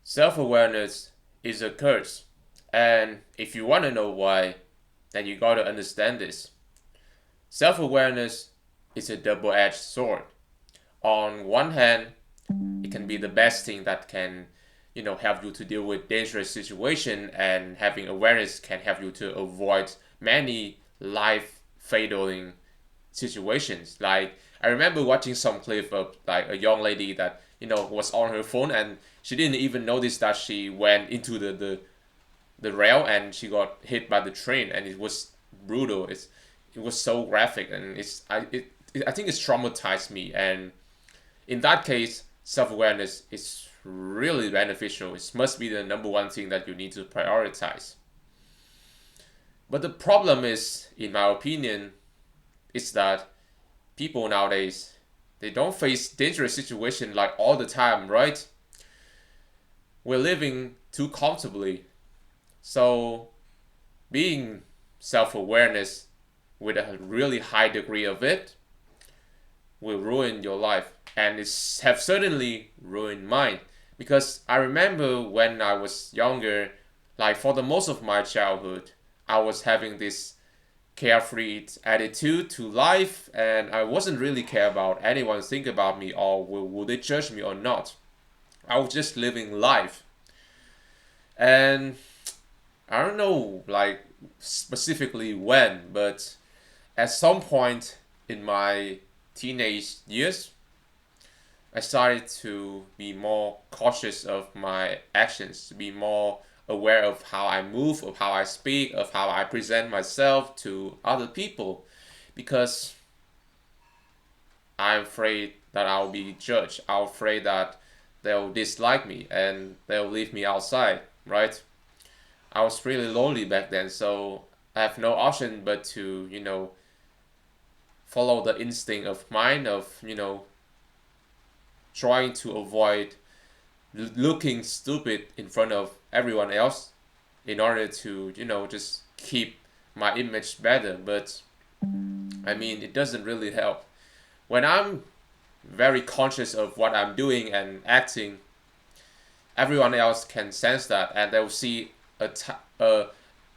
Self-awareness is a curse. And if you want to know why, then you got to understand this. Self-awareness is a double-edged sword. On one hand, it can be the best thing that can, help you to deal with dangerous situation, and having awareness can help you to avoid many life fatally situations. Like I remember watching some clip of like a young lady that was on her phone, and she didn't even notice that she went into the rail and she got hit by the train, and it was brutal. It was so graphic, and I think it's traumatized me. And in that case, self awareness is really beneficial. It must be the number one thing that you need to prioritize. But the problem is, in my opinion, is that people nowadays, they don't face dangerous situations like all the time, right? We're living too comfortably. So being self-awareness with a really high degree of it will ruin your life, and it's have certainly ruined mine. Because I remember when I was younger, like for the most of my childhood, I was having this carefree attitude to life, and I wasn't really care about anyone think about me, or will they judge me or not. I was just living life. And I don't know like specifically when, but at some point in my teenage years, I started to be more cautious of my actions, to be more aware of how I move, of how I speak, of how I present myself to other people, because I'm afraid that I'll be judged. I'm afraid that they'll dislike me and they'll leave me outside, right? I was really lonely back then, so I have no option but to, follow the instinct of mine of, trying to avoid looking stupid in front of everyone else in order to, just keep my image better. But I mean, it doesn't really help. When I'm very conscious of what I'm doing and acting, everyone else can sense that, and they'll see a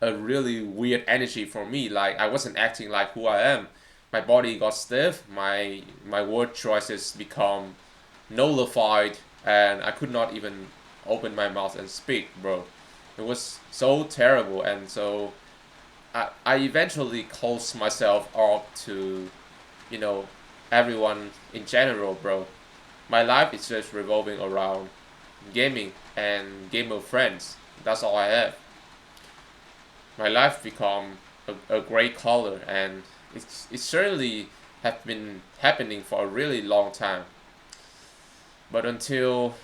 really weird energy from me. Like I wasn't acting like who I am. My body got stiff. My word choices become nullified, and I could not even open my mouth and speak, bro. It was so terrible, and so I eventually closed myself up to, you know, everyone in general, bro. My life is just revolving around gaming and game of friends. That's all I have. My life become a great color, and it certainly have been happening for a really long time. But until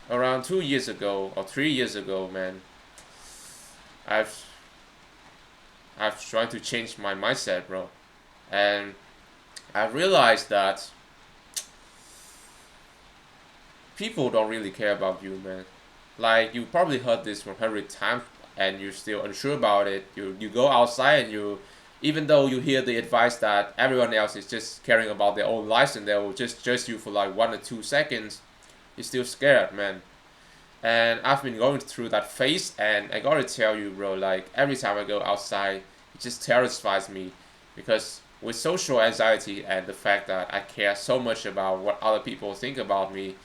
around 2 years ago or 3 years ago, man, I've I've tried to change my mindset, bro, and I realized that people don't really care about you, man. Like you probably heard this 100 times, and you're still unsure about it. You go outside and you, even though you hear the advice that everyone else is just caring about their own lives and they will just judge you for like 1 or 2 seconds, you're still scared, man. And I've been going through that phase, and I gotta tell you, bro, like every time I go outside, it just terrifies me, because with social anxiety and the fact that I care so much about what other people think about me,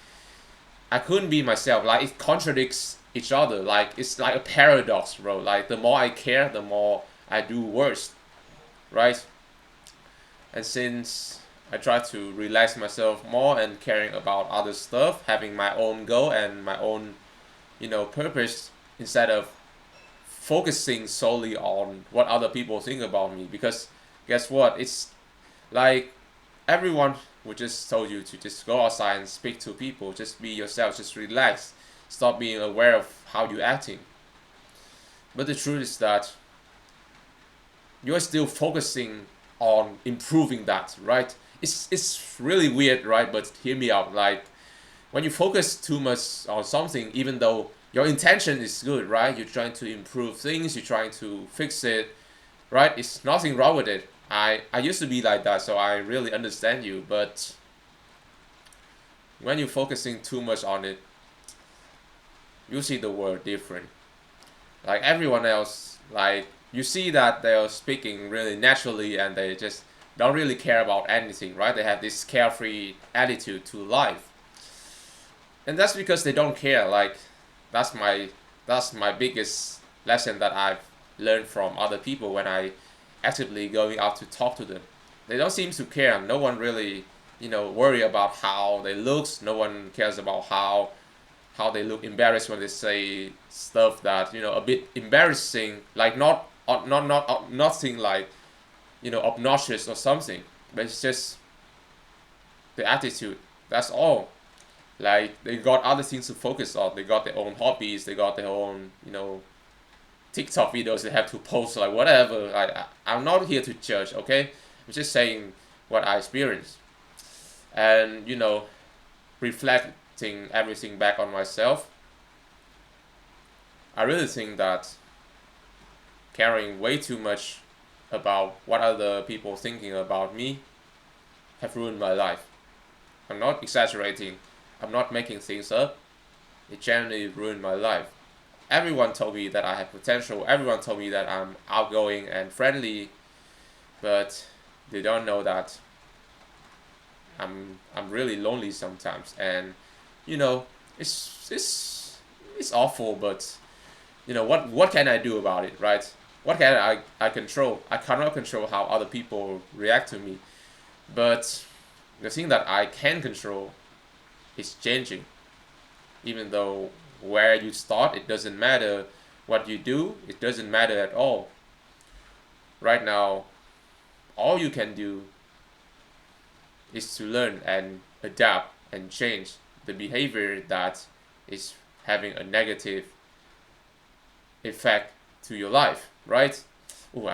I couldn't be myself. Like it contradicts each other. Like it's like a paradox, bro. Like the more I care, the more I do worse, right? And since I try to relax myself more and caring about other stuff, having my own goal and my own, purpose, instead of focusing solely on what other people think about me. Because guess what? It's like everyone would just told you to just go outside and speak to people, just be yourself, just relax, stop being aware of how you're acting. But the truth is that you're still focusing on improving that, right? It's really weird, right? But hear me out. Like when you focus too much on something, even though your intention is good, right? You're trying to improve things, you're trying to fix it, right? It's nothing wrong with it. I used to be like that, so I really understand you. But when you're focusing too much on it, you see the world different. Like everyone else, like you see that they're speaking really naturally and they just don't really care about anything, right? They have this carefree attitude to life, and that's because they don't care. Like that's my that's my biggest lesson that I've learned from other people when I actively going out to talk to them. They don't seem to care. No one really, worry about how they looks. No one cares about how they look embarrassed when they say stuff that a bit embarrassing, like nothing like obnoxious or something, but it's just the attitude. That's all. Like they got other things to focus on. They got their own hobbies. They got their own TikTok videos they have to post, like whatever. I'm not here to judge. Okay, I'm just saying what I experienced, and reflecting everything back on myself. I really think that caring way too much about what other people thinking about me have ruined my life. I'm not exaggerating. I'm not making things up. It genuinely ruined my life. Everyone told me that I have potential. Everyone told me that I'm outgoing and friendly, but they don't know that I'm really lonely sometimes. And it's awful, but what can I do about it, right? What can I control? I cannot control how other people react to me, but the thing that I can control is changing. Even though where you start, it doesn't matter. What you do, it doesn't matter at all. Right now, all you can do is to learn and adapt and change the behavior that is having a negative effect to your life, right? Ooh,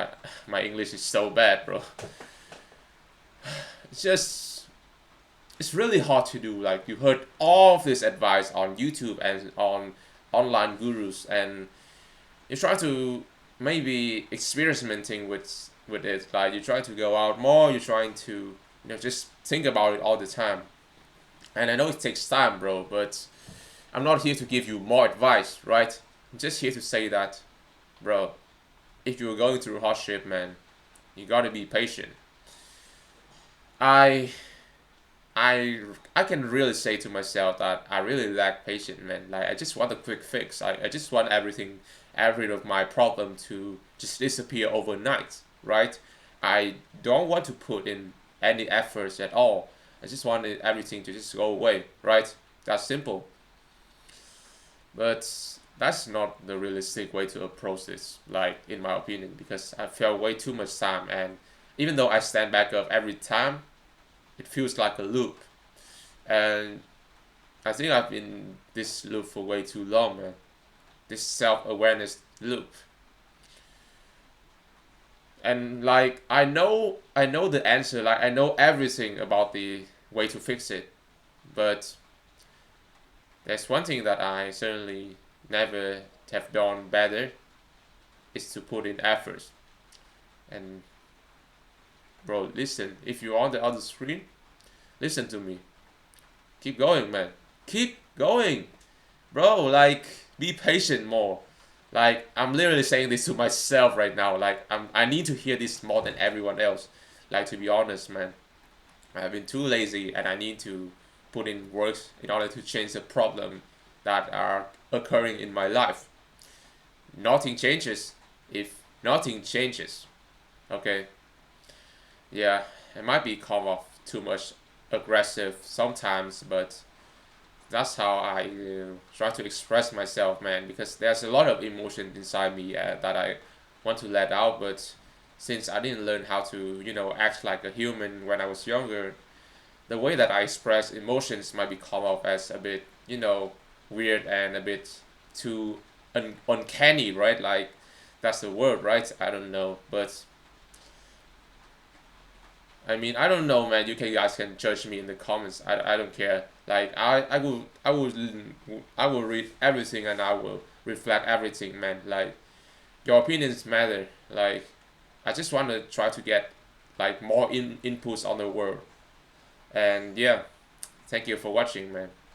my English is so bad, bro. It's really hard to do. Like you heard all of this advice on YouTube and on online gurus, and you try to maybe experimenting with it. Like you try to go out more. You're trying to just think about it all the time. And I know it takes time, bro. But I'm not here to give you more advice, right? I'm just here to say that, bro, if you're going through hardship, man, you gotta be patient. I I can really say to myself that I really lack patience, man. Like I just want a quick fix. I just want every of my problem to just disappear overnight, right? I don't want to put in any efforts at all. I just wanted everything to just go away, right? That's simple. But that's not the realistic way to approach this, like in my opinion, because I felt way too much time, and even though I stand back up every time, it feels like a loop. And I think I've been in this loop for way too long, man. This self-awareness loop. And like I know the answer, like I know everything about the way to fix it. But there's one thing that I certainly never have done better is to put in effort. And bro, listen, if you're on the other screen, listen to me. Keep going, man. Keep going. Bro, like be patient more. Like I'm literally saying this to myself right now. Like I need to hear this more than everyone else. Like to be honest, man. I've been too lazy and I need to put in work in order to change the problem that are occurring in my life. Nothing changes if nothing changes. Okay? Yeah, it might be come off too much aggressive sometimes, but that's how I try to express myself, man. Because there's a lot of emotion inside me that I want to let out, but since I didn't learn how to, act like a human when I was younger, the way that I express emotions might be come off as a bit, weird and a bit too uncanny, right? Like that's the word, right? I don't know, but I mean, I don't know, man. You guys can judge me in the comments. I don't care. Like I will read everything and I will reflect everything, man. Like your opinions matter. Like I just want to try to get like more inputs on the world. And yeah, thank you for watching, man.